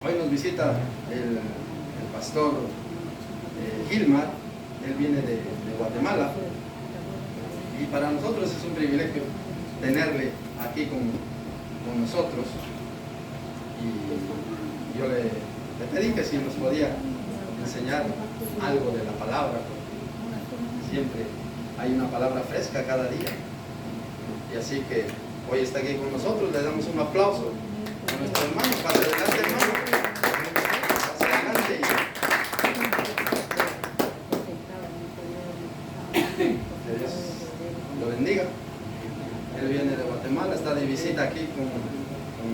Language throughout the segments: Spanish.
Hoy nos visita el pastor Gilmar, él viene de Guatemala, y para nosotros es un privilegio tenerle aquí con nosotros. Y yo le pedí que si nos podía enseñar algo de la palabra, porque siempre hay una palabra fresca cada día. Y así que hoy está aquí con nosotros, le damos un aplauso a nuestro hermano. Pase adelante, hermano. Pase adelante. Que Dios lo bendiga. Él viene de Guatemala, está de visita aquí con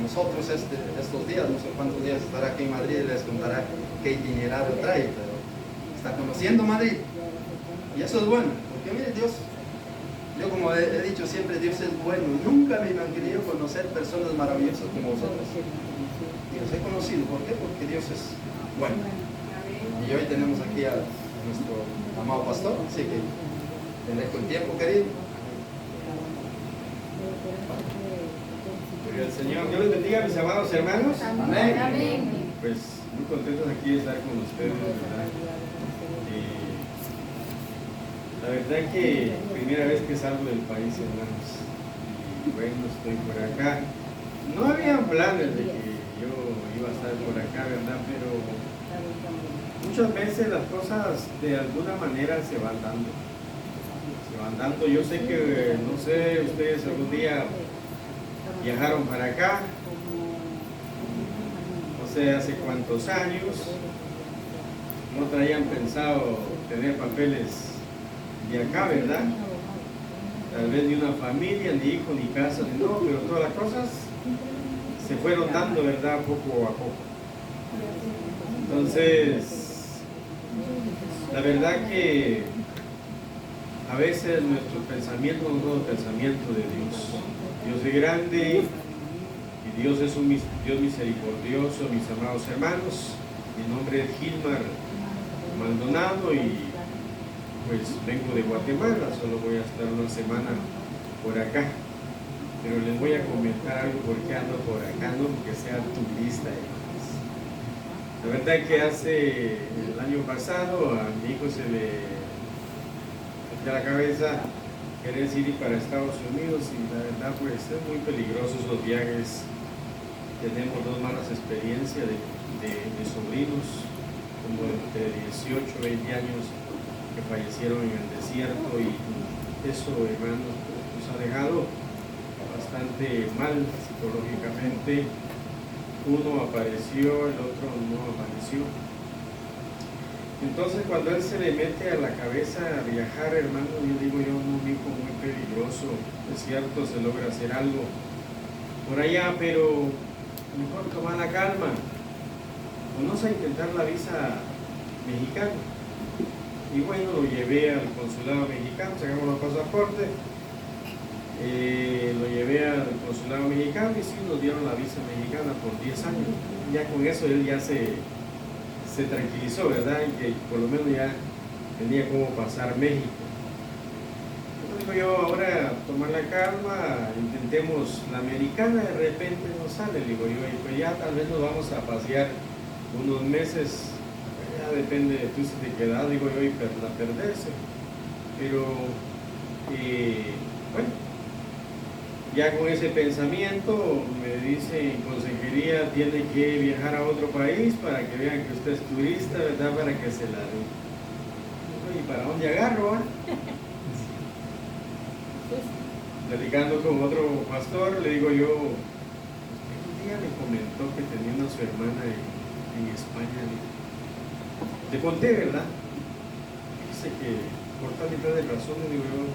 nosotros estos días. No sé cuántos días estará aquí en Madrid y les contará qué itinerario trae, pero está conociendo Madrid. Y eso es bueno, porque mire, Dios, yo como he dicho siempre, Dios es bueno. Nunca me imaginé conocer personas maravillosas como vosotros. Y los he conocido. ¿Por qué? Porque Dios es bueno. Y hoy tenemos aquí a nuestro amado pastor, así que te dejo el tiempo, querido. Gloria al Señor. Dios les bendiga, mis amados hermanos. Amén. Amén. Pues muy contentos aquí de estar con ustedes, ¿verdad? La verdad que primera vez que salgo del país, hermanos, y bueno, estoy por acá. No había planes de que yo iba a estar por acá, ¿verdad? Pero muchas veces las cosas de alguna manera se van dando. Se van dando. Yo sé que, no sé, ustedes algún día viajaron para acá, no sé hace cuántos años, no traían pensado tener papeles de acá, ¿verdad? Tal vez ni una familia, ni hijo, ni casa, ni no, pero todas las cosas se fueron dando, ¿verdad? Poco a poco. Entonces, la verdad que a veces nuestros pensamientos no son los pensamientos de Dios. Dios es grande y Dios es un Dios misericordioso, mis amados hermanos. Mi nombre es Gilmar Maldonado y pues vengo de Guatemala, solo voy a estar una semana por acá, pero les voy a comentar algo por qué ando por acá, no porque sea turista. La verdad es que hace el año pasado a mi hijo se le metió a la cabeza querer ir para Estados Unidos y la verdad pues es muy peligroso esos viajes. Tenemos dos malas experiencias de sobrinos como de 18, 20 años que fallecieron en el desierto y eso, hermano, nos ha dejado bastante mal psicológicamente. Uno apareció, el otro no apareció. Entonces cuando él se le mete a la cabeza a viajar, hermano, yo digo yo, no, hijo, muy peligroso. Es cierto, se logra hacer algo por allá, pero mejor tomar la calma. Vamos a intentar la visa mexicana. Y bueno, lo llevé al consulado mexicano, sacamos los pasaportes, lo llevé al consulado mexicano y sí nos dieron la visa mexicana por 10 años. Ya con eso él ya se tranquilizó, ¿verdad? Y que por lo menos ya tenía cómo pasar México. Entonces digo yo, ahora tomar la calma, intentemos la americana, de repente no sale, digo yo, y pues ya tal vez nos vamos a pasear unos meses. Ya depende de tú si te quedas, digo yo, y perderse. Pero, bueno, ya con ese pensamiento me dicen, consejería, tiene que viajar a otro país para que vean que usted es turista, ¿verdad? Para que se la dé. ¿Y para dónde agarro? Platicando con otro pastor, le digo yo, un día me comentó que tenía una su hermana en España. Te conté, ¿verdad? Dice que por tal y tal de razones, digo yo,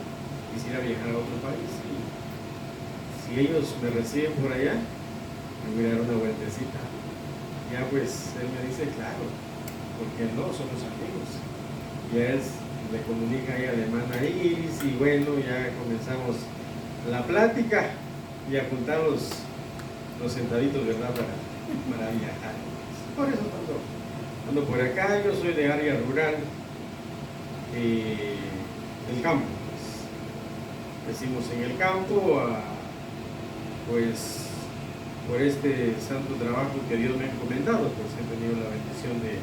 quisiera viajar a otro país y si ellos me reciben por allá, me voy a dar una vueltecita. Ya pues, él me dice, claro, porque no, somos amigos. Ya le comunica ahí a la hermana Iris y bueno, ya comenzamos la plática y a juntar los centaditos, ¿verdad? Para viajar. Por eso ando por acá. Yo soy de área rural, del campo. Pues. Decimos en el campo, pues por este santo trabajo que Dios me ha encomendado, pues bendición de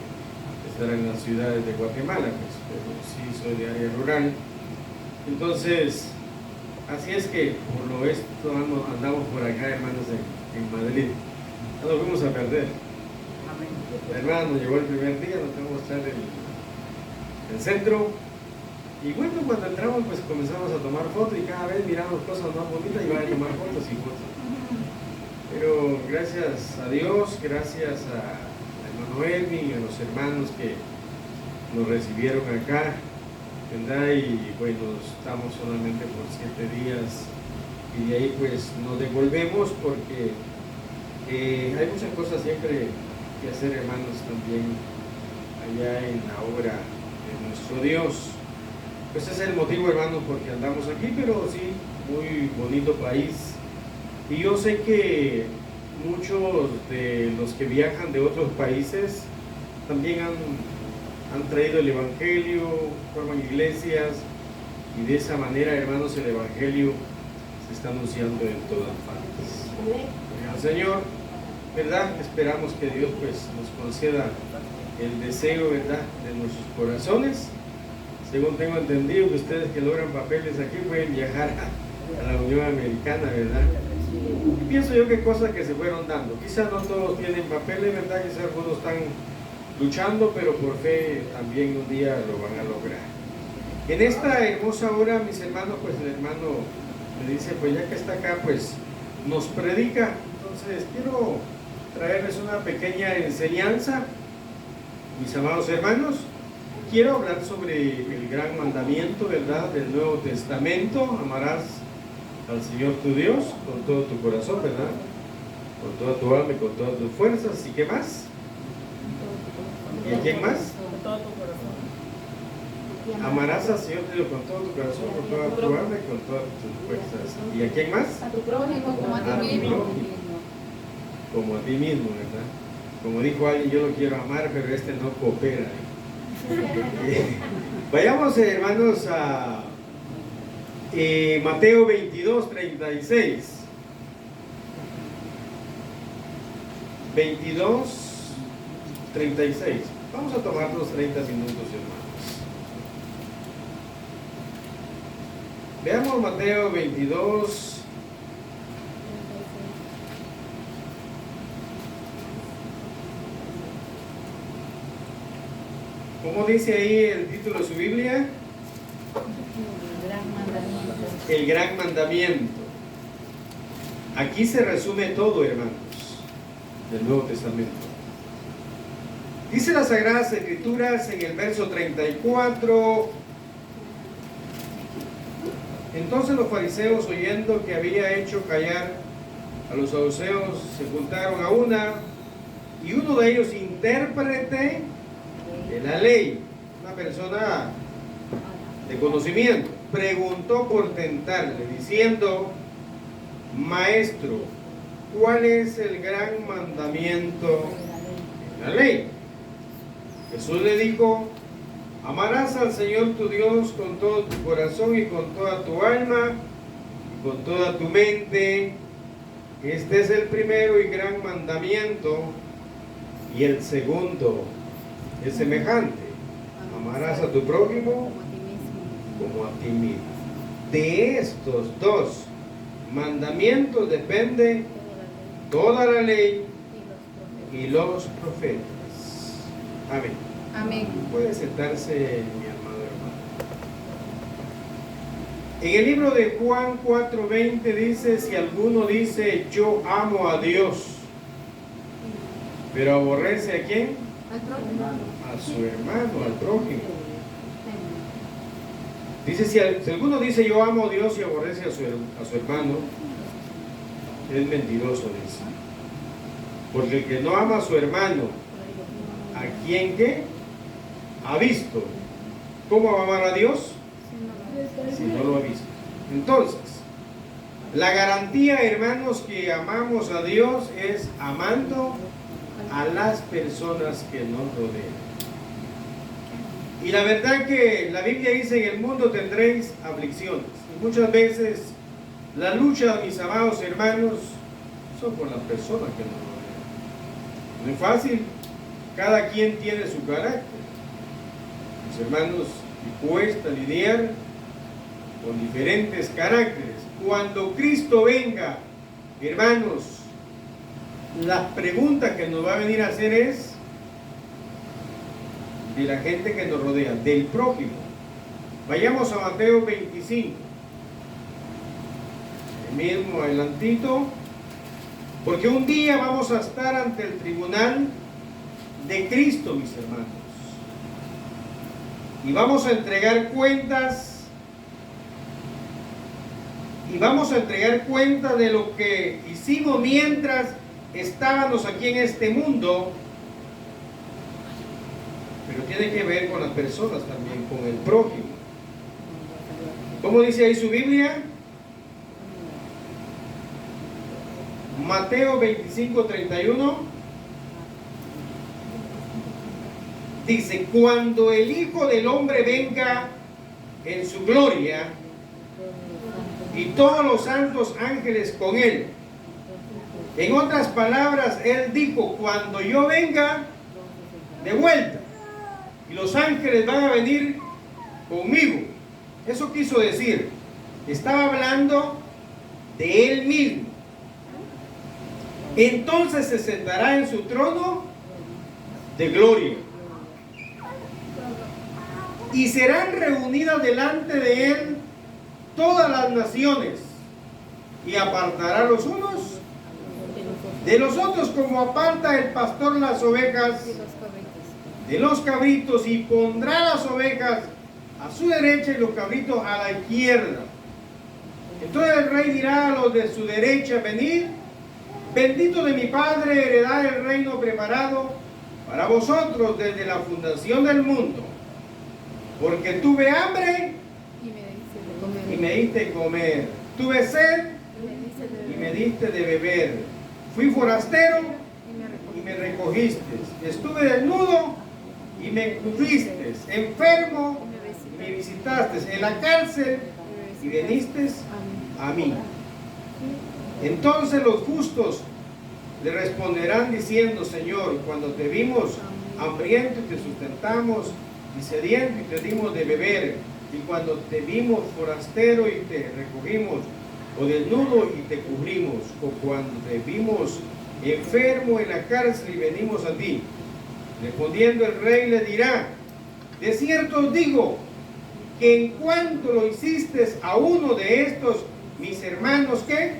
estar en las ciudades de Guatemala, pues, pero sí soy de área rural. Entonces, así es que por lo esto andamos por acá, hermanos, en Madrid. No nos fuimos a perder. La hermana nos llegó el primer día, nos tenemos que mostrar el centro. Y bueno, cuando entramos, pues comenzamos a tomar fotos y cada vez miramos cosas más bonitas y van a tomar fotos y fotos. Pero gracias a Dios, gracias a hermano Elvin y a los hermanos que nos recibieron acá, ¿verdad? Y bueno, estamos solamente por 7 días y de ahí pues nos devolvemos porque hay muchas cosas siempre que hacer, hermanos, también allá en la obra de nuestro Dios. Pues ese es el motivo, hermanos, porque andamos aquí, pero sí, muy bonito país. Y yo sé que muchos de los que viajan de otros países también han traído el Evangelio, forman iglesias, y de esa manera, hermanos, el Evangelio se está anunciando en todas partes. Al Señor, ¿verdad? Esperamos que Dios pues nos conceda el deseo, ¿verdad?, de nuestros corazones. Según tengo entendido que ustedes que logran papeles aquí pueden viajar a la Unión Americana, ¿verdad? Y pienso yo que cosas que se fueron dando. Quizás no todos tienen papeles, ¿verdad? Quizás algunos están luchando, pero por fe también un día lo van a lograr. En esta hermosa hora, mis hermanos, pues el hermano me dice, pues ya que está acá, pues nos predica. Entonces quiero traerles una pequeña enseñanza, mis amados hermanos. Quiero hablar sobre el gran mandamiento, ¿verdad?, del Nuevo Testamento. Amarás al Señor tu Dios con todo tu corazón, ¿verdad?, con toda tu alma y con todas tus fuerzas. ¿Y qué más? ¿Y a quién más? Con todo tu corazón. Amarás al Señor tu Dios con todo tu corazón, con toda tu alma y con todas tus fuerzas. ¿Y a quién más? A tu prójimo como a A ti tu mismo. prójimo, como a ti mismo, ¿verdad? Como dijo alguien, yo lo quiero amar, pero este no coopera. Vayamos, hermanos, a Mateo 22, 36. 22, 36. Vamos a tomar los 30 minutos, hermanos. Veamos Mateo 22. ¿Cómo dice ahí el título de su Biblia? El gran mandamiento. Aquí se resume todo, hermanos, del Nuevo Testamento. Dice las Sagradas Escrituras en el verso 34: entonces los fariseos, oyendo que había hecho callar a los saduceos, se juntaron a una, y uno de ellos, intérprete de la ley, una persona de conocimiento, preguntó por tentarle, diciendo: Maestro, ¿cuál es el gran mandamiento de la ley? Jesús le dijo: amarás al Señor tu Dios con todo tu corazón y con toda tu alma y con toda tu mente. Este es el primero y gran mandamiento, y el segundo es semejante: amarás a tu prójimo como a ti mismo. De estos dos mandamientos depende toda la ley y los profetas. Amén. Amén. Puede sentarse, mi amado hermano. En el libro de Juan 4:20 dice: si alguno dice yo amo a Dios, pero aborrece ¿a quién? A su hermano, al prójimo. Dice, si alguno dice yo amo a Dios y aborrece a su hermano, es mentiroso, dice. Porque el que no ama a su hermano, ¿a quién qué? Ha visto. ¿Cómo va a amar a Dios? Si no lo ha visto. Entonces, la garantía, hermanos, que amamos a Dios es amando a las personas que nos rodean. Y la verdad que la Biblia dice: en el mundo tendréis aflicciones. Y muchas veces la lucha, mis amados hermanos, son por las personas que nos rodean. No es fácil. Cada quien tiene su carácter. Mis hermanos, y cuesta lidiar con diferentes caracteres. Cuando Cristo venga, hermanos, la pregunta que nos va a venir a hacer es de la gente que nos rodea, del prójimo. Vayamos a Mateo 25. El mismo adelantito. Porque un día vamos a estar ante el tribunal de Cristo, mis hermanos. Y vamos a entregar cuentas. Y vamos a entregar cuenta de lo que hicimos mientras estábamos aquí en este mundo. Pero tiene que ver con las personas también, con el prójimo. ¿Cómo dice ahí su Biblia? Mateo 25:31 dice: cuando el Hijo del Hombre venga en su gloria y todos los santos ángeles con él. En otras palabras, él dijo: cuando yo venga de vuelta y los ángeles van a venir conmigo. Eso quiso decir, estaba hablando de él mismo. Entonces se sentará en su trono de gloria. Y serán reunidas delante de él todas las naciones. Y apartará los unos de los otros, como aparta el pastor las ovejas de los cabritos, y pondrá las ovejas a su derecha y los cabritos a la izquierda. Entonces el rey dirá a los de su derecha: venid, bendito de mi Padre, heredad el reino preparado para vosotros desde la fundación del mundo. Porque tuve hambre y me diste de comer. Tuve sed y me diste de beber. Fui forastero y me recogiste. Estuve desnudo y me cubriste. Enfermo y me visitaste. En la cárcel y viniste a mí. Entonces los justos le responderán diciendo: Señor, cuando te vimos hambriento y te sustentamos, y sediento y te dimos de beber, y cuando te vimos forastero y te recogimos, o desnudo y te cubrimos, o cuando te vimos enfermo en la cárcel y venimos a ti. Respondiendo el rey le dirá: de cierto os digo que en cuanto lo hiciste a uno de estos mis hermanos que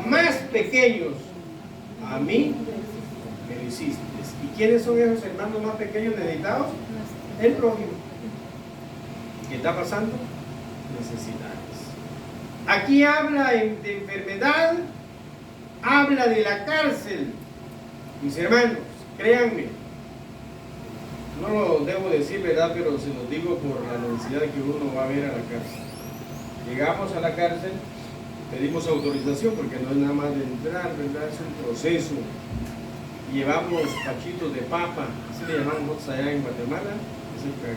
más pequeños, a mí me lo hiciste. ¿Y quiénes son esos hermanos más pequeños necesitados? El prójimo. ¿Qué está pasando? Necesidades. Aquí habla de enfermedad, habla de la cárcel. Mis hermanos, créanme, no lo debo decir, ¿verdad? Pero se los digo por la necesidad que uno va a ver a la cárcel. Llegamos a la cárcel, pedimos autorización porque no es nada más de entrar, ¿verdad? Es un proceso. Llevamos pachitos de papa, así le llamamos nosotros allá en Guatemala. Es el que,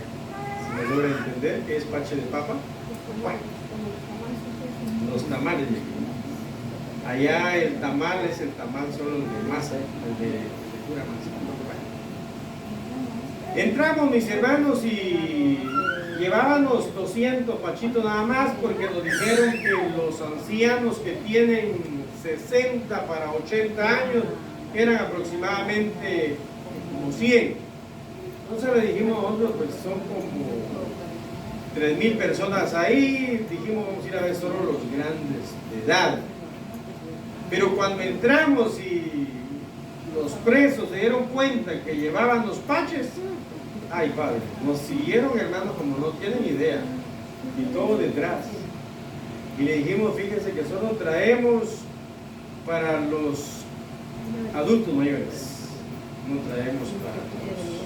si me logra entender, ¿qué es pache de papa? Bueno, los tamales. Allá el tamal es el tamal solo de masa, el de pura masa. Bueno. Entramos, mis hermanos, y llevábamos 200 pachitos nada más, porque nos dijeron que los ancianos que tienen 60 para 80 años eran aproximadamente como 100. Entonces le dijimos nosotros, pues son como 3,000 personas ahí. Dijimos, vamos a ir a ver solo los grandes de edad. Pero cuando entramos y los presos se dieron cuenta que llevaban los paches, ay padre, nos siguieron, hermanos, como no tienen idea, y todo detrás. Y le dijimos, fíjense que solo traemos para los adultos mayores, no traemos para todos.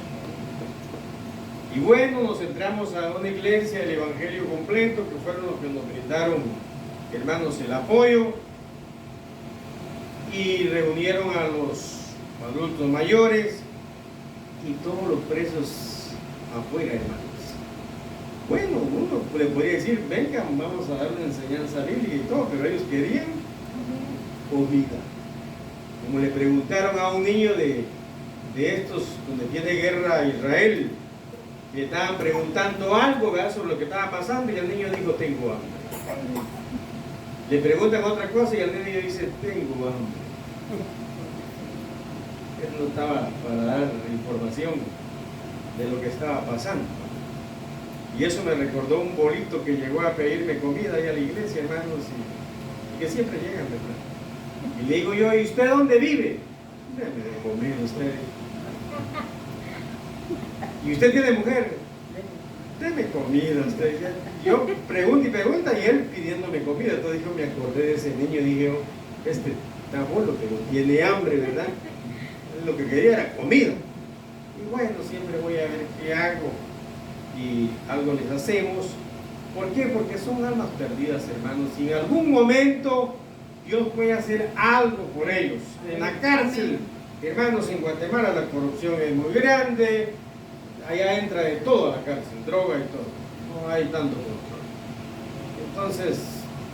Y bueno, nos entramos a una iglesia del Evangelio completo, que fueron los que nos brindaron, hermanos, el apoyo, y reunieron a los adultos mayores y todos los presos afuera, hermanos. Bueno, uno le podría decir, vengan, vamos a dar una enseñanza bíblica y todo, pero ellos querían comida. Como le preguntaron a un niño de de estos donde tiene guerra Israel, le estaban preguntando algo, ¿verdad?, sobre lo que estaba pasando, y el niño dijo, tengo hambre. Le preguntan otra cosa y el niño dice, tengo hambre. Él no estaba para dar información de lo que estaba pasando. Y eso me recordó un bolito que llegó a pedirme comida ahí a la iglesia, hermanos, y que siempre llegan, ¿verdad? Y le digo yo, ¿y usted dónde vive? Deme de comer usted. ¿Y usted tiene mujer? Deme comida usted. Yo pregunto y pregunta y él pidiéndome comida. Entonces yo me acordé de ese niño y dije, oh, este está bueno, pero tiene hambre, ¿verdad? Lo que quería era comida. Y bueno, siempre voy a ver qué hago. Y algo les hacemos. ¿Por qué? Porque son almas perdidas, hermanos. Y en algún momento Dios puede hacer algo por ellos. En la cárcel, hermanos, en Guatemala la corrupción es muy grande. Allá entra de todo a la cárcel, droga y todo. No hay tanto control. Entonces,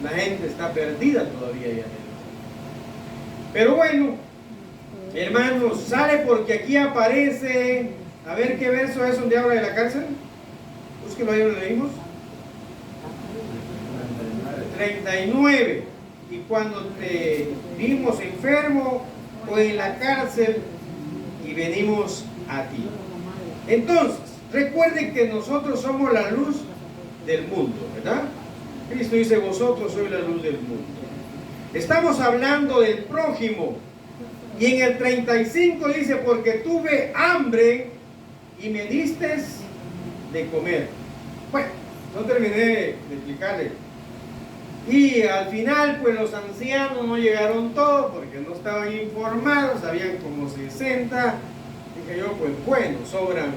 la gente está perdida todavía allá adentro. Pero bueno, hermanos, sale porque aquí aparece. A ver qué verso es donde habla de la cárcel. Búsquelo ahí donde leímos. 39. Y cuando te vimos enfermo o en la cárcel y venimos a ti. Entonces, recuerden que nosotros somos la luz del mundo, ¿verdad? Cristo dice, vosotros sois la luz del mundo. Estamos hablando del prójimo. Y en el 35 dice, porque tuve hambre y me diste de comer. Bueno, no terminé de explicarle. Y al final, pues los ancianos no llegaron todos porque no estaban informados, habían como 60. Dije yo, pues bueno, sobran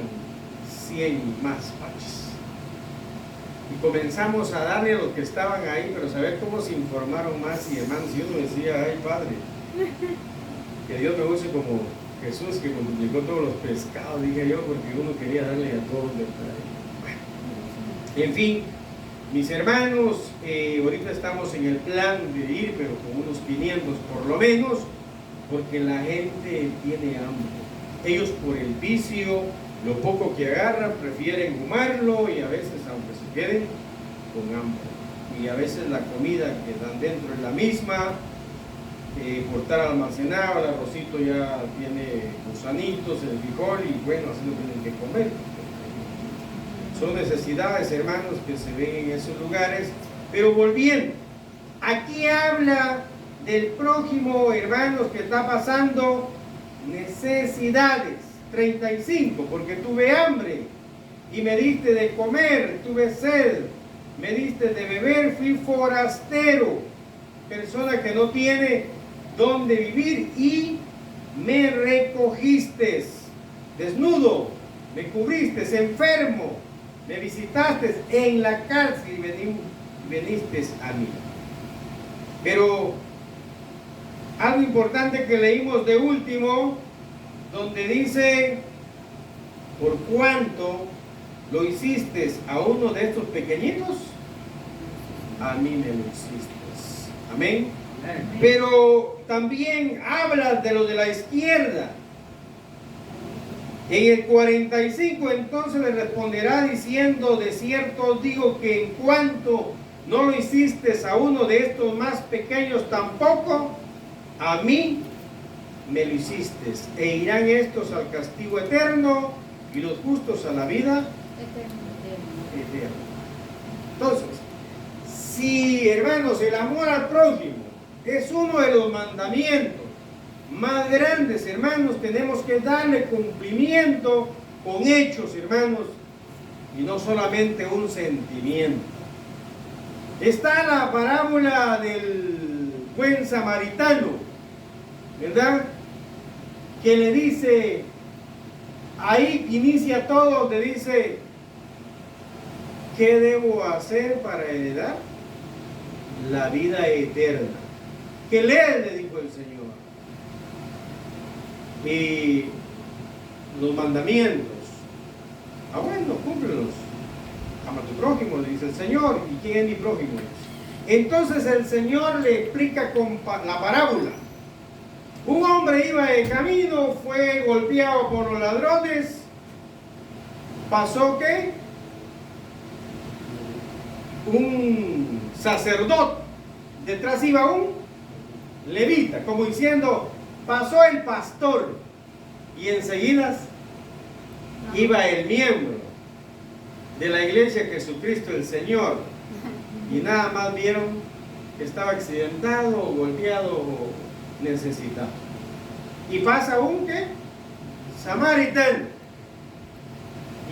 100 más paches. Y comenzamos a darle a los que estaban ahí, pero saber cómo se informaron más y hermanos. Y uno decía, ay Padre, que Dios me use como Jesús que multiplicó todos los pescados, dije yo, porque uno quería darle a todos de bueno. En fin, mis hermanos, ahorita estamos en el plan de ir, pero con unos 500 por lo menos, porque la gente tiene hambre. Ellos por el vicio, lo poco que agarran, prefieren humarlo y a veces, aunque se queden, con hambre. Y a veces la comida que dan dentro es la misma, por estar almacenado, el arrocito ya tiene gusanitos, el frijol y bueno, así lo tienen que comer. Son necesidades, hermanos, que se ven en esos lugares. Pero volviendo, aquí habla del prójimo, hermanos, que está pasando necesidades. 35, porque tuve hambre y me diste de comer, tuve sed, me diste de beber, fui forastero, persona que no tiene dónde vivir y me recogiste, desnudo, me cubriste, enfermo, me visitaste en la cárcel y veniste a mí. Pero algo importante que leímos de último, donde dice, por cuanto lo hiciste a uno de estos pequeñitos, a mí me lo hiciste. Amén. Pero también habla de lo de la izquierda. En el 45 entonces le responderá diciendo, de cierto os digo que en cuanto no lo hiciste a uno de estos más pequeños tampoco, a mí me lo hiciste. E irán estos al castigo eterno y los justos a la vida eterna. Entonces, si, hermanos, el amor al prójimo es uno de los mandamientos más grandes, hermanos, tenemos que darle cumplimiento con hechos, hermanos, y no solamente un sentimiento. Está la parábola del buen samaritano, ¿verdad? Que le dice, ahí inicia todo, donde dice, ¿qué debo hacer para heredar la vida eterna? ¿Qué lees?, le dijo el Señor. Y los mandamientos, bueno, cúmplelos. Ama a tu prójimo, le dice el Señor. ¿Y quién es mi prójimo? Entonces el Señor le explica con la parábola. Un hombre iba de camino, fue golpeado por los ladrones. Pasó que un sacerdote, detrás iba un levita, como diciendo, pasó el pastor, y enseguida iba el miembro de la iglesia Jesucristo el Señor, y nada más vieron que estaba accidentado, o golpeado, o necesitado. Y pasa un ¿qué? Samaritano,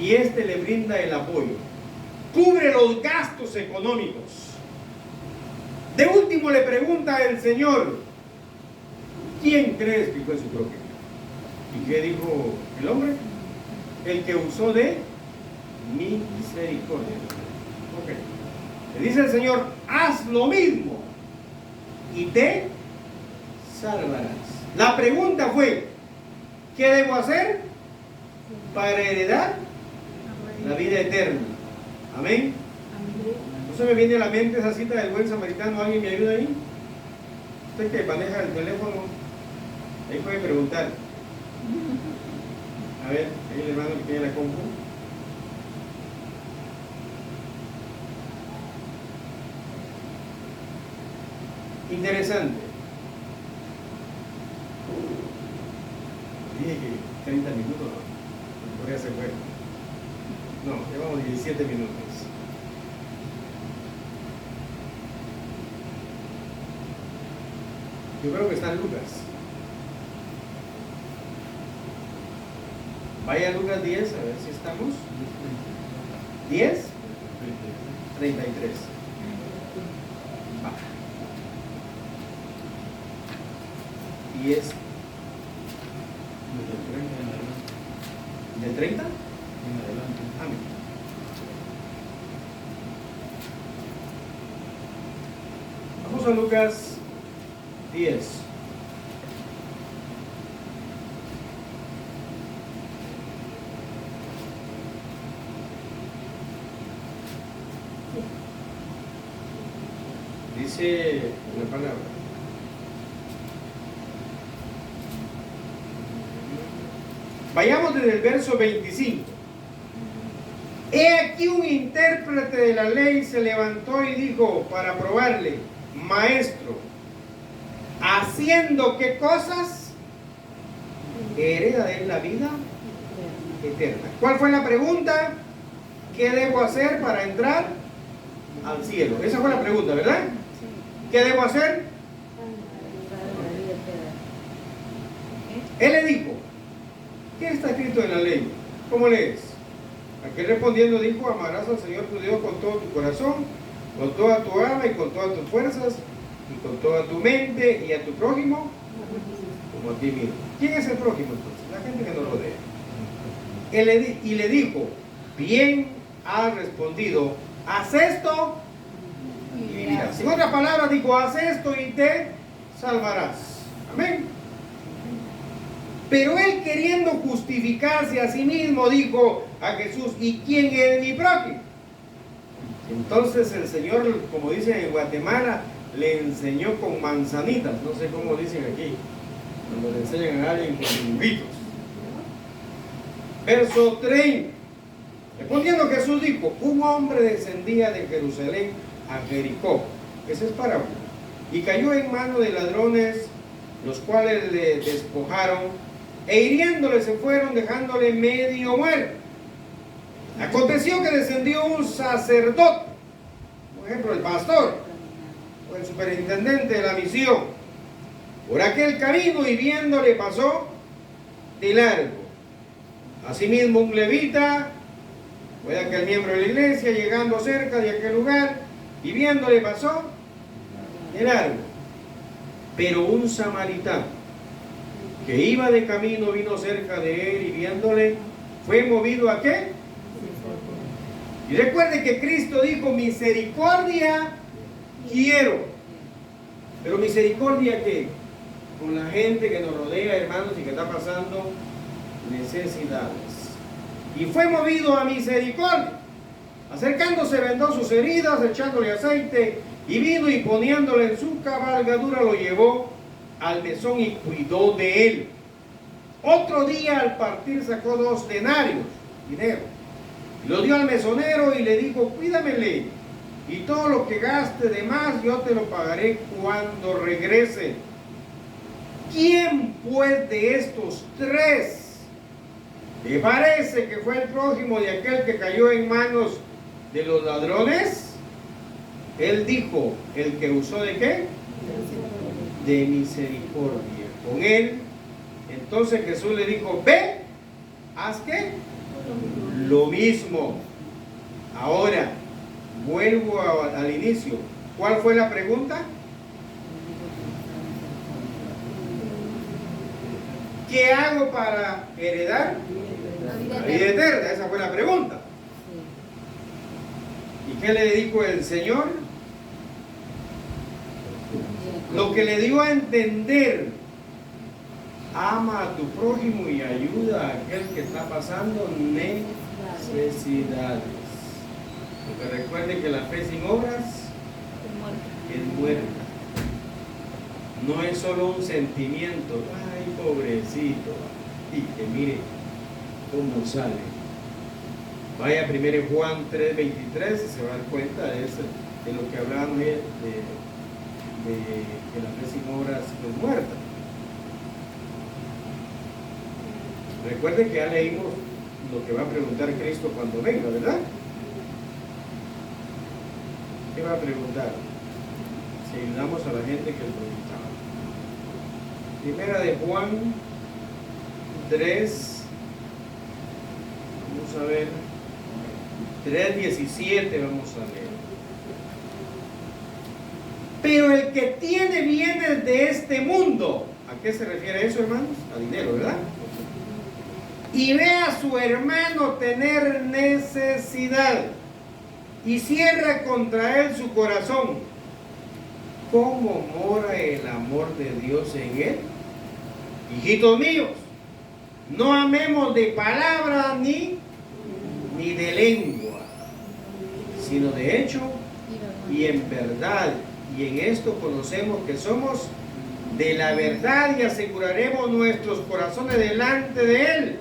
y este le brinda el apoyo, cubre los gastos económicos. De último le pregunta el Señor, ¿quién crees que fue su prójimo? ¿Y qué dijo el hombre? El que usó de misericordia. Ok. Le dice el Señor, haz lo mismo y te salvarás. La pregunta fue, ¿qué debo hacer para heredar la vida eterna? Amén. No se me viene a la mente esa cita del buen samaritano. ¿Alguien me ayuda ahí? Usted que maneja el teléfono, ahí puede preguntar. A ver, ahí el hermano que tiene la compu. Interesante. Dije que 30 minutos, ¿no? Por se fue. No, llevamos 17 minutos. Yo creo que está en Lucas. Vaya a Lucas 10, a ver si estamos. 10, 33. Va. Y es ¿de 30? Amén. Vamos a Lucas 10. Dice una palabra. Vayamos desde el verso 25. He aquí un intérprete de la ley se levantó y dijo para probarle, maestro, ¿haciendo qué cosas hereda de la vida eterna? ¿Cuál fue la pregunta? ¿Qué debo hacer para entrar al cielo? Esa fue la pregunta, ¿verdad? ¿Qué debo hacer? Él le dijo, ¿qué está escrito en la ley? ¿Cómo lees? Aquel respondiendo dijo, amarás al Señor tu Dios con todo tu corazón, con toda tu alma y con todas tus fuerzas y con toda tu mente, y a tu prójimo como a ti mismo. ¿Quién es el prójimo entonces? La gente que nos rodea. Y le dijo, bien has respondido, haz esto y vivirás. En otras palabras dijo, haz esto y te salvarás. Amén. Pero él, queriendo justificarse a sí mismo, dijo a Jesús, ¿y quién es mi prójimo? Entonces el Señor, como dicen en Guatemala, le enseñó con manzanitas. No sé cómo dicen aquí, cuando le enseñan a alguien con dibujitos. Verso 30. Respondiendo Jesús dijo, un hombre descendía de Jerusalén a Jericó. Esa es parábola. Y cayó en mano de ladrones, los cuales le despojaron, e hiriéndole se fueron, dejándole medio muerto. Aconteció que descendió un sacerdote, por ejemplo el pastor o el superintendente de la misión, por aquel camino, y viéndole pasó de largo. Asimismo un levita, fue aquel miembro de la iglesia, llegando cerca de aquel lugar, y viéndole pasó de largo. Pero un samaritano que iba de camino vino cerca de él, y viéndole fue movido a ¿qué? Y recuerde que Cristo dijo, misericordia quiero. Pero misericordia ¿qué? Con la gente que nos rodea, hermanos, y que está pasando necesidades. Y fue movido a misericordia. Acercándose vendó sus heridas, echándole aceite, y vino y poniéndole en su cabalgadura lo llevó al mesón y cuidó de él. Otro día al partir sacó 2 denarios, dinero, lo dio al mesonero y le dijo: cuídamele, y todo lo que gaste de más yo te lo pagaré cuando regrese. ¿Quién pues de estos 3 le parece que fue el prójimo de aquel que cayó en manos de los ladrones? Él dijo: el que usó ¿de qué? De misericordia con él. Entonces Jesús le dijo: ve, haz ¿qué? Lo mismo. Ahora vuelvo al inicio. ¿Cuál fue la pregunta? ¿Qué hago para heredar la vida eterna? Esa fue la pregunta. ¿Y qué le dijo el Señor? Lo que le dio a entender: ama a tu prójimo y ayuda a aquel que está pasando necesidades. Porque recuerden que la fe sin obras es muerta. No es solo un sentimiento: ay, pobrecito, y que mire cómo sale. Vaya primero Juan 3:23 y se va a dar cuenta de lo que hablábamos de que la fe sin obras es muerta. Recuerden que ya leímos lo que va a preguntar Cristo cuando venga, ¿verdad? ¿Qué va a preguntar? Si ayudamos a la gente que lo necesitaba. Primera de Juan 3, vamos a ver, 3:17 vamos a leer. Pero el que tiene bienes de este mundo, ¿a qué se refiere eso, hermanos? A dinero, ¿verdad? Y ve a su hermano tener necesidad y cierra contra él su corazón, ¿cómo mora el amor de Dios en él? Hijitos míos, no amemos de palabra ni de lengua, sino de hecho y en verdad. Y en esto conocemos que somos de la verdad y aseguraremos nuestros corazones delante de Él.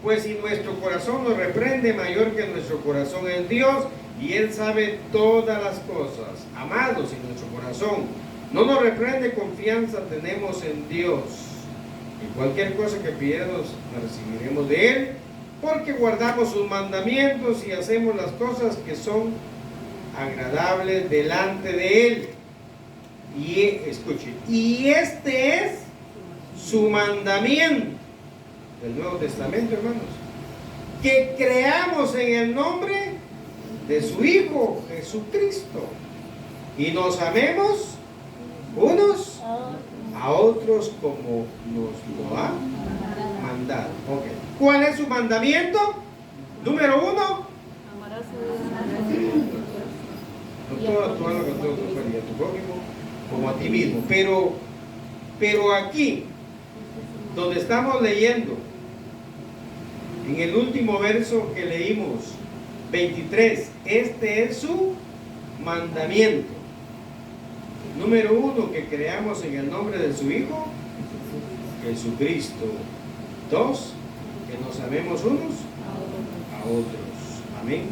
Pues si nuestro corazón nos reprende, mayor que nuestro corazón es Dios, y Él sabe todas las cosas. Amados, si nuestro corazón no nos reprende, confianza tenemos en Dios. Y cualquier cosa que pidiéramos, la recibiremos de Él, porque guardamos sus mandamientos y hacemos las cosas que son agradables delante de Él. Y escuchen, y este es su mandamiento del Nuevo Testamento, hermanos, que creamos en el nombre de su Hijo Jesucristo y nos amemos unos a otros como nos lo ha mandado. Okay. ¿Cuál es su mandamiento? Número 1, Amarás a Dios con toda tu alma, con todo tu cuerpo, y a tu prójimo como a ti mismo. Pero aquí, donde estamos leyendo, en el último verso que leímos, 23, este es su mandamiento. Número 1, que creamos en el nombre de su Hijo Jesucristo. 2, que nos amemos unos a otros. Amén.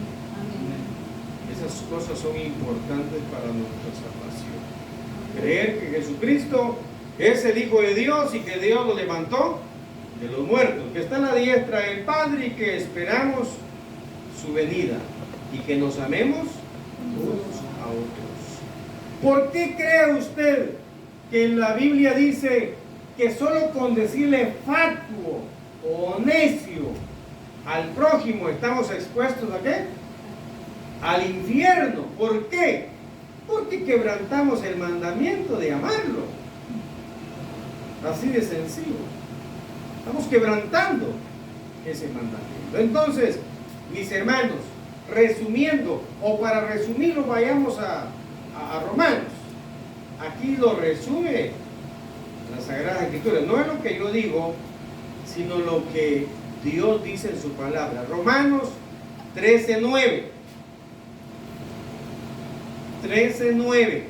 Esas cosas son importantes para nuestra salvación. Creer que Jesucristo es el Hijo de Dios y que Dios lo levantó de los muertos, que está a la diestra del Padre y que esperamos su venida y que nos amemos unos a otros. ¿Por qué cree usted que en la Biblia dice que solo con decirle fatuo o necio al prójimo estamos expuestos a qué? Al infierno? ¿Por qué? Porque quebrantamos el mandamiento de amarlo. Así de sencillo. Estamos quebrantando ese mandamiento. Entonces, mis hermanos, resumiendo, o para resumirlo, vayamos a Romanos. Aquí lo resume la Sagrada Escritura. No es lo que yo digo, sino lo que Dios dice en su palabra. Romanos 13:9. 13:9.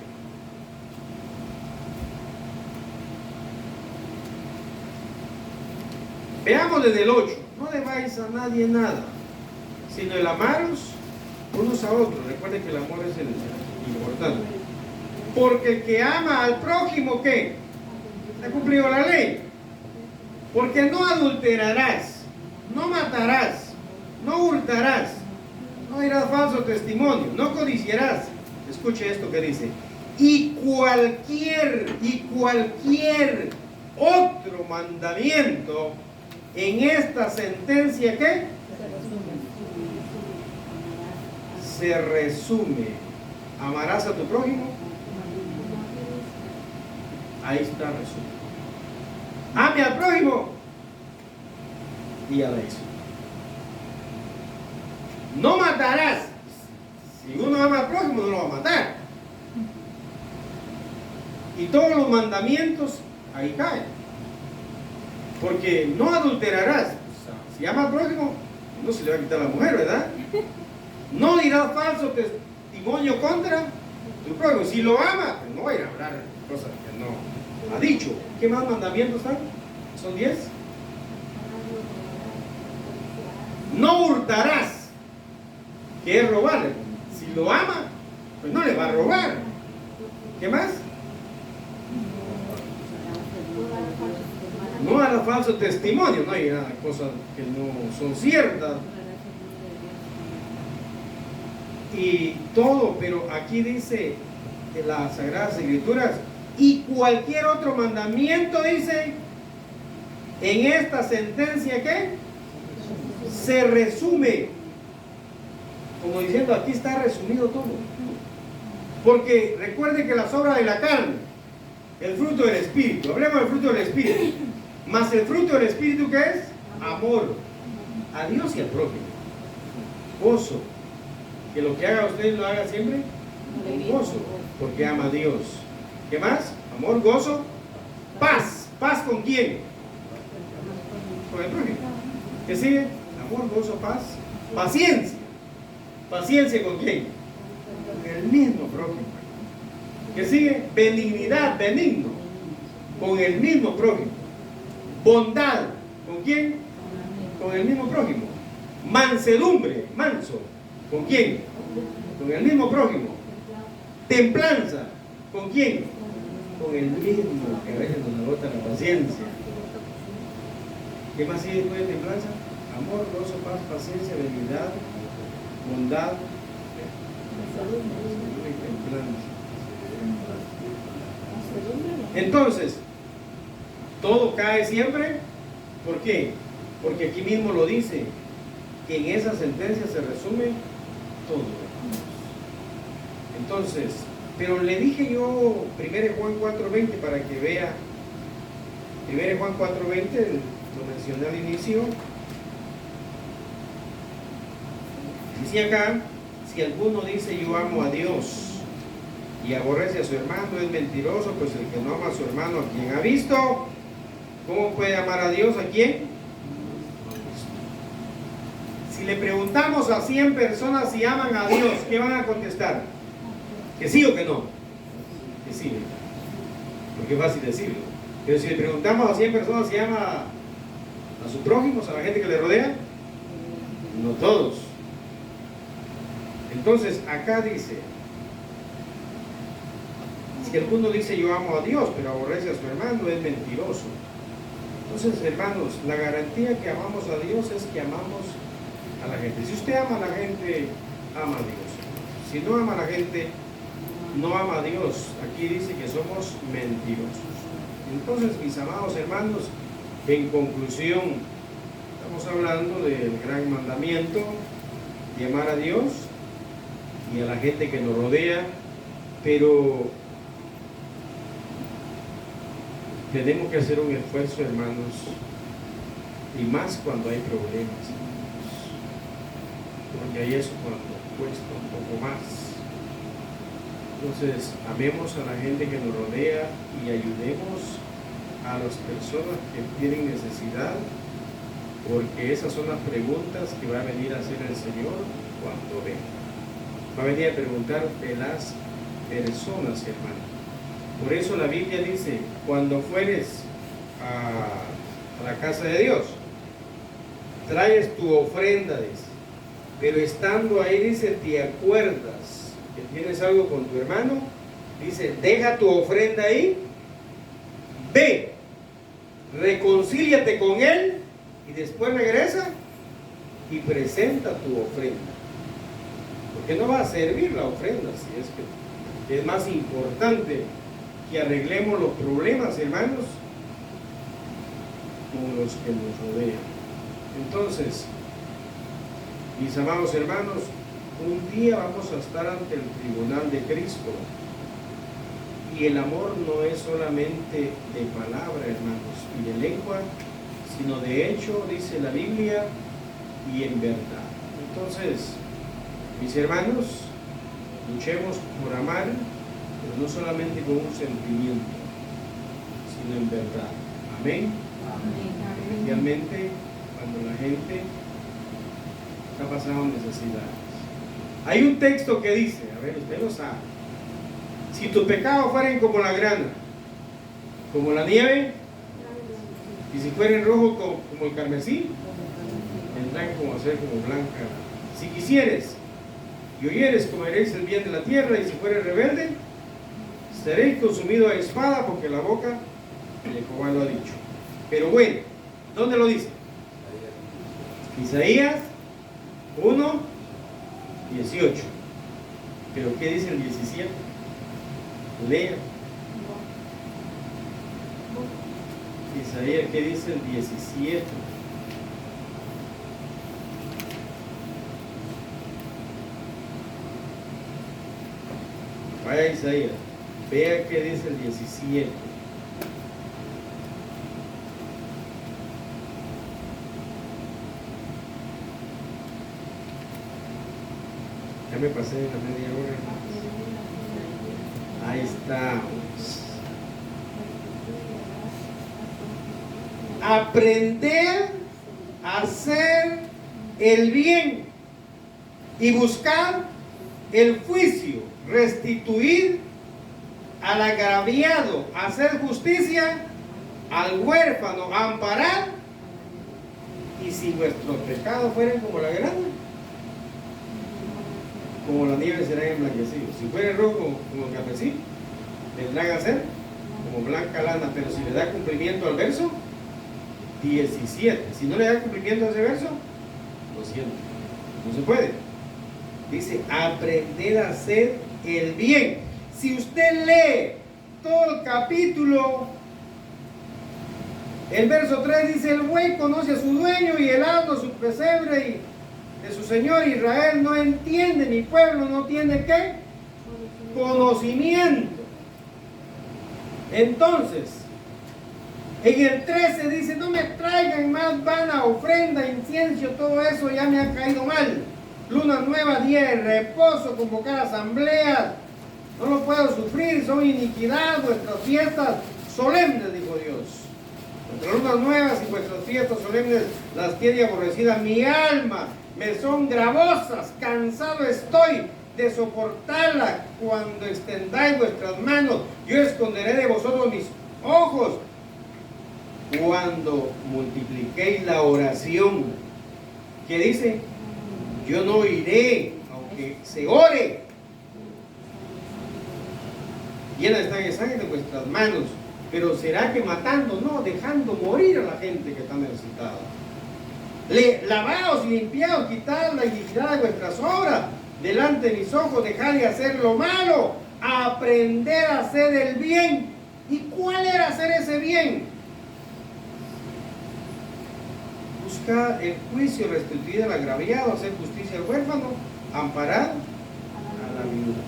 Veamos desde el 8. No debáis a nadie nada, sino el amaros unos a otros. Recuerden que el amor es el importante. Porque el que ama al prójimo, ¿qué? Ha cumplido la ley. Porque no adulterarás, no matarás, no hurtarás, no dirás falso testimonio, no codiciarás. Escuche esto que dice. Y cualquier otro mandamiento en esta sentencia, ¿qué? Se resume. Amarás a tu prójimo. Ahí está el resumen. Ame al prójimo. Y ya la hizo. No matarás. Si uno ama al prójimo, no lo va a matar. Y todos los mandamientos ahí caen. Porque no adulterarás. O sea, si ama al prójimo, no se le va a quitar la mujer, ¿verdad? No dirás falso testimonio contra tu prójimo. Si lo ama, pues no va a ir a hablar cosas que no ha dicho. ¿Qué más mandamientos están? ¿Son 10? No hurtarás, que es robarle. Si lo ama, pues no le va a robar. ¿Qué más? No hará falso testimonio, no hay cosas que no son ciertas. Y todo, pero aquí dice en las Sagradas Escrituras, y cualquier otro mandamiento, dice, en esta sentencia, ¿qué? Se resume. Como diciendo, aquí está resumido todo. Porque recuerden que las obras de la carne, el fruto del Espíritu, hablemos del fruto del Espíritu, más el fruto del Espíritu, ¿qué es? Amor a Dios y al prójimo, gozo, que lo que haga usted lo haga siempre con gozo, porque ama a Dios. ¿Qué más? Amor, gozo, paz. ¿Paz con quién? Con el prójimo. ¿Qué sigue? Amor, gozo, paz, paciencia. ¿Paciencia con quién? Con el mismo prójimo. ¿Qué sigue? Benignidad, benigno, con el mismo prójimo. Bondad, ¿con quién? Con el mismo prójimo. Mansedumbre, manso, ¿con quién? Con el mismo prójimo. Templanza, ¿con quién? Con el mismo, que a veces nos agota la paciencia. ¿Qué más sigue después de templanza? Amor, gozo, paz, paciencia, benignidad, bondad, y templanza. Entonces, todo cae siempre. ¿Por qué? Porque aquí mismo lo dice, que en esa sentencia se resume todo. Entonces, pero le dije yo 1 Juan 4:20 para que vea. 1 Juan 4:20, lo mencioné al inicio. Dice acá, si alguno dice yo amo a Dios y aborrece a su hermano, es mentiroso, pues el que no ama a su hermano, ¿a quien ha visto? ¿Cómo puede amar a Dios? ¿A quién? Si le preguntamos a 100 personas si aman a Dios, ¿qué van a contestar? ¿Que sí o que no? Que sí, porque es fácil decirlo. Pero si le preguntamos a 100 personas si ama a sus prójimos, a la gente que le rodea, no todos. Entonces, acá dice, si alguno dice yo amo a Dios, pero aborrece a su hermano, es mentiroso. Entonces, hermanos, la garantía que amamos a Dios es que amamos a la gente. Si usted ama a la gente, ama a Dios. Si no ama a la gente, no ama a Dios. Aquí dice que somos mentirosos. Entonces, mis amados hermanos, en conclusión, estamos hablando del gran mandamiento de amar a Dios y a la gente que nos rodea, pero tenemos que hacer un esfuerzo, hermanos, y más cuando hay problemas, porque ahí es cuando cuesta un poco más. Entonces, amemos a la gente que nos rodea y ayudemos a las personas que tienen necesidad, porque esas son las preguntas que va a venir a hacer el Señor cuando venga. Va a venir a preguntar de las personas, hermano. Por eso la Biblia dice, cuando fueres a la casa de Dios, traes tu ofrenda, dice. Pero estando ahí, dice, te acuerdas que tienes algo con tu hermano, dice, deja tu ofrenda ahí, ve, reconcíliate con él y después regresa y presenta tu ofrenda. Porque no va a servir la ofrenda si es que es más importante que arreglemos los problemas, hermanos, con los que nos rodean. Entonces, mis amados hermanos, un día vamos a estar ante el tribunal de Cristo. Y el amor no es solamente de palabra, hermanos, y de lengua, sino de hecho, dice la Biblia, y en verdad. Entonces, mis hermanos, luchemos por amar, pero no solamente con un sentimiento, sino en verdad. Amén. Especialmente cuando la gente está pasando necesidades. Hay un texto que dice, a ver, usted lo sabe, si tus pecados fueren como la grana, como la nieve, y si fueren rojos como el carmesí, tendrán como a ser como blanca. Si quisieres y oyeres, comeréis el bien de la tierra, y si fueres rebelde, seréis consumido a espada, porque la boca de Jehová lo ha dicho. Pero bueno, ¿dónde lo dice? Isaías 1:18. Pero ¿qué dice el 17? Lea. Isaías, ¿qué dice el 17? Vaya Isaías, vea qué dice el 17. Ya me pasé de la media hora. Ahí está. Aprender a hacer el bien y buscar el juicio, restituir al agraviado, hacer justicia al huérfano, amparar, y si vuestros pecados fueran como la grana, como la nieve serán emblanquecidos. Si fuera rojo como el carmesí, vendrán a ser como blanca lana. Pero si le da cumplimiento al verso 17, si no le da cumplimiento a ese verso, lo siento, no se puede. Dice, aprender a hacer el bien. Si usted lee todo el capítulo, el verso 3 dice, el buey conoce a su dueño y el asno su pesebre, y de su señor Israel no entiende, mi pueblo no tiene ¿qué? Conocimiento. Entonces, en el 13 dice, no me traigan más vana ofrenda, incienso, todo eso ya me ha caído mal. Luna nueva, día de reposo, convocar asambleas, no lo puedo sufrir, son iniquidad, vuestras fiestas solemnes, dijo Dios. Vuestras lunas nuevas y vuestras fiestas solemnes las tiene aborrecida mi alma, me son gravosas, cansado estoy de soportarla. Cuando extendáis vuestras manos, yo esconderé de vosotros mis ojos. Cuando multipliquéis la oración, que dice, yo no oiré, aunque se ore. Llenas están de sangre de vuestras manos, pero será que matando, no, dejando morir a la gente que está necesitada. Lavaos y limpiaos, quitad la iniquidad de vuestras obras, delante de mis ojos, dejad de hacer lo malo, aprender a hacer el bien. ¿Y cuál era hacer ese bien? Buscar el juicio, restituir al agraviado, hacer justicia al huérfano, amparar a la viuda.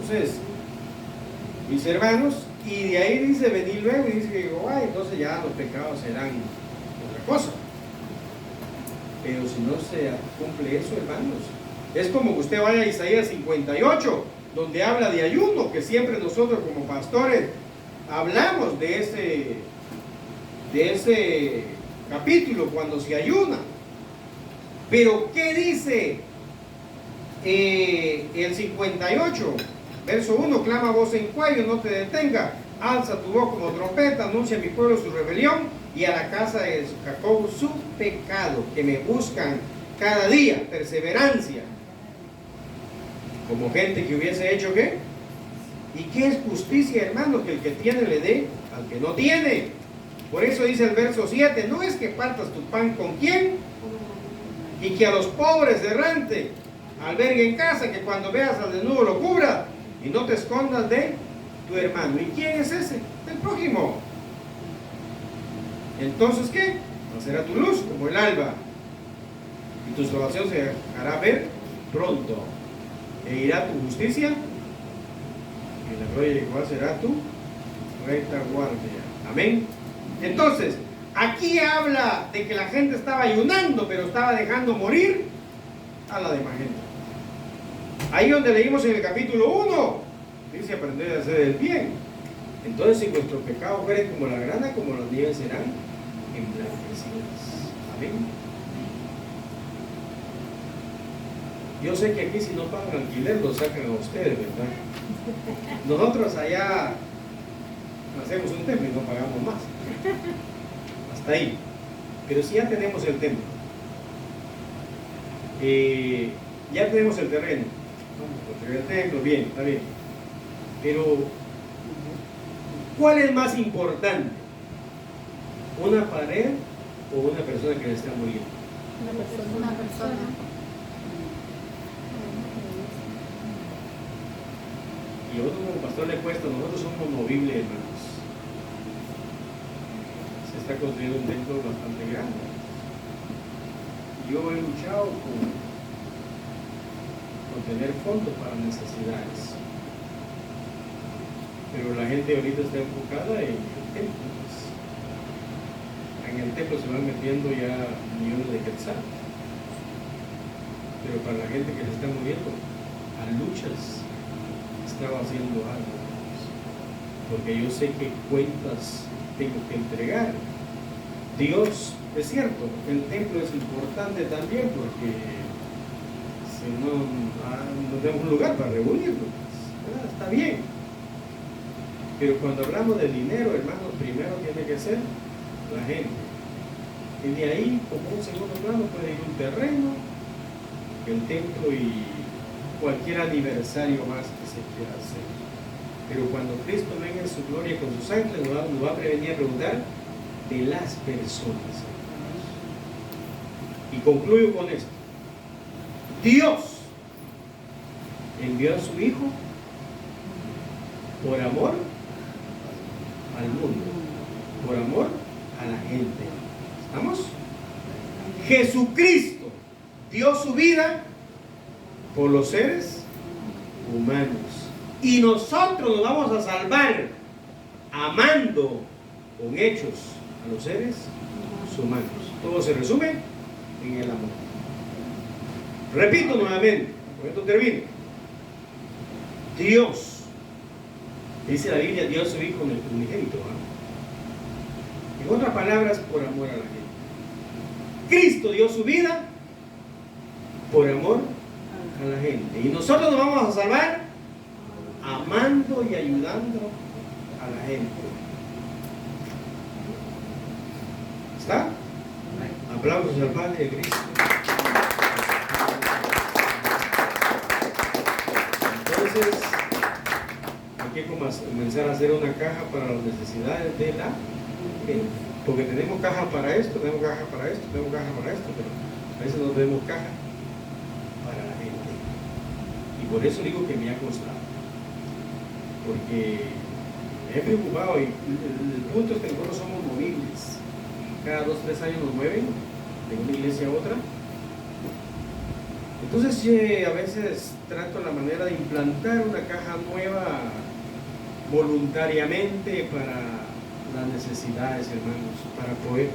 Entonces, mis hermanos, y de ahí dice venir luego y dice, ay, entonces ya los pecados serán otra cosa. Pero si no se cumple eso, hermanos, es como que usted vaya a Isaías 58, donde habla de ayuno, que siempre nosotros como pastores hablamos de ese capítulo cuando se ayuna. Pero ¿qué dice el 58? Verso 1, clama a voz en cuello, no te detenga, alza tu voz como trompeta, anuncia a mi pueblo su rebelión y a la casa de Jacob su pecado, que me buscan cada día, perseverancia, como gente que hubiese hecho ¿qué? ¿Y qué es justicia, hermano? Que el que tiene le dé al que no tiene. Por eso dice el verso 7, no es que partas tu pan con quién, y que a los pobres errante albergue en casa, que cuando veas al desnudo lo cubra, y no te escondas de tu hermano. ¿Y quién es ese? El prójimo. Entonces, ¿qué? Será tu luz como el alba, y tu salvación se hará ver pronto, e irá tu justicia, y la gloria de Jehová será tu retaguardia. Amén. Entonces, aquí habla de que la gente estaba ayunando, pero estaba dejando morir a la demás gente. Ahí donde leímos en el capítulo 1, dice aprender a hacer el bien. Entonces, si vuestro pecado fuere como la grana, como las nieves serán emblanquecidas. Amén. Yo sé que aquí si no pagan alquiler lo sacan a ustedes, ¿verdad? Nosotros allá hacemos un templo y no pagamos más. Hasta ahí. Pero si ya tenemos el templo, ya tenemos el terreno, vamos a construir el templo, bien, está bien. Pero, ¿cuál es más importante? ¿Una pared o una persona que le está muriendo? Una persona. Y a uno como pastor le cuesta, nosotros somos movibles, hermanos. Se está construyendo un templo bastante grande. Yo he luchado con tener fondos para necesidades. Pero la gente ahorita está enfocada en el templo. En el templo se van metiendo ya millones de quetzales. Pero para la gente que se está muriendo, a luchas, estaba haciendo algo, porque yo sé que cuentas tengo que entregar. Dios, es cierto, el templo es importante también, porque si no tenemos un lugar para reunirnos, está bien. Pero cuando hablamos de dinero, hermanos, primero tiene que ser la gente. Y de ahí, como un segundo plano, puede ir un terreno, el templo y cualquier aniversario más que se quiera hacer. Pero cuando Cristo venga en su gloria con sus ángeles, nos va a prevenir a preguntar de las personas. Y concluyo con esto. Dios envió a su Hijo por amor al mundo, por amor a la gente. ¿Estamos? Jesucristo dio su vida por los seres humanos. Y nosotros nos vamos a salvar amando con hechos a los seres humanos. Todo se resume en el amor. Repito nuevamente, con esto termino. Dios, dice la Biblia, dio a su Hijo unigénito. En otras palabras, por amor a la gente. Cristo dio su vida por amor a la gente. Y nosotros nos vamos a salvar amando y ayudando a la gente. ¿Está? Aplausos al Padre de Cristo. Entonces, hay que comenzar a hacer una caja para las necesidades de la gente. Porque tenemos caja para esto, tenemos caja para esto, tenemos caja para esto, pero a veces no tenemos caja para la gente. Y por eso digo que me ha costado. Porque me he preocupado y el punto es que nosotros somos movibles. Cada 2 o 3 años nos mueven de una iglesia a otra. Entonces a veces trato la manera de implantar una caja nueva voluntariamente para las necesidades, hermanos, para poder